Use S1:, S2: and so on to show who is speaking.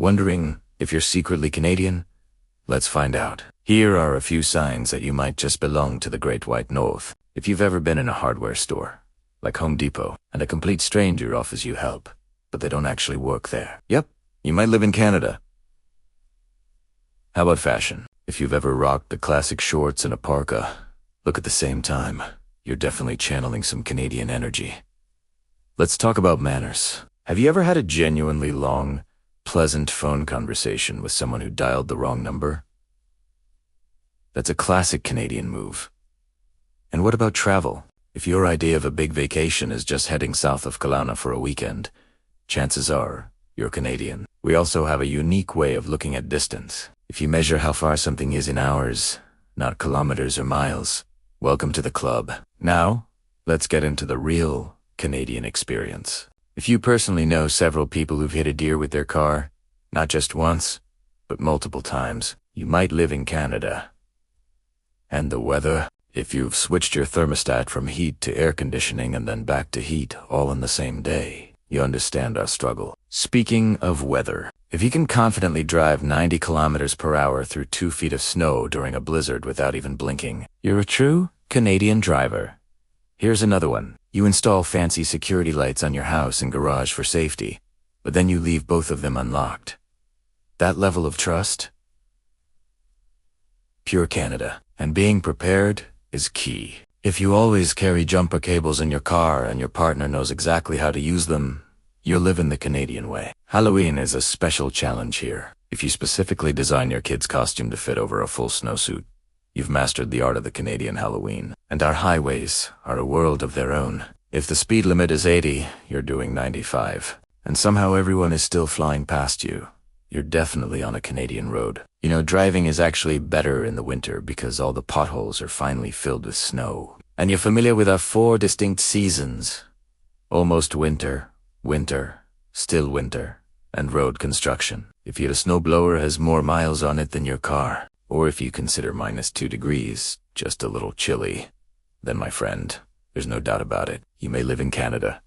S1: Wondering if you're secretly Canadian? Let's find out. Here are a few signs that you might just belong to the Great White North. If you've ever been in a hardware store, like Home Depot, and a complete stranger offers you help, but they don't actually work there. Yep, you might live in Canada. How about fashion? If you've ever rocked the classic shorts and a parka, look at the same time, you're definitely channeling some Canadian energy. Let's talk about manners. Have you ever had a genuinely long, pleasant phone conversation with someone who dialed the wrong number? That's a classic Canadian move. And what about travel? If your idea of a big vacation is just heading south of Kelowna for a weekend, chances are you're Canadian. We also have a unique way of looking at distance. If you measure how far something is in hours, not kilometers or miles, welcome to the club. Now, let's get into the real Canadian experience. If you personally know several people who've hit a deer with their car, not just once, but multiple times, you might live in Canada. And the weather? If you've switched your thermostat from heat to air conditioning and then back to heat all in the same day, you understand our struggle. Speaking of weather, if you can confidently drive 90 kilometers per hour through 2 feet of snow during a blizzard without even blinking, you're a true Canadian driver. Here's another one. You install fancy security lights on your house and garage for safety, but then you leave both of them unlocked. That level of trust? Pure Canada. And being prepared is key. If you always carry jumper cables in your car and your partner knows exactly how to use them, you're living the Canadian way. Halloween is a special challenge here. If you specifically design your kid's costume to fit over a full snowsuit, you've mastered the art of the Canadian Halloween. And our highways are a world of their own. If the speed limit is 80, you're doing 95. And somehow everyone is still flying past you. You're definitely on a Canadian road. You know, driving is actually better in the winter because all the potholes are finally filled with snow. And you're familiar with our 4 distinct seasons. Almost winter, winter, still winter, and road construction. If your snowblower has more miles on it than your car, or if you consider -2 degrees just a little chilly, then my friend, there's no doubt about it, you may live in Canada.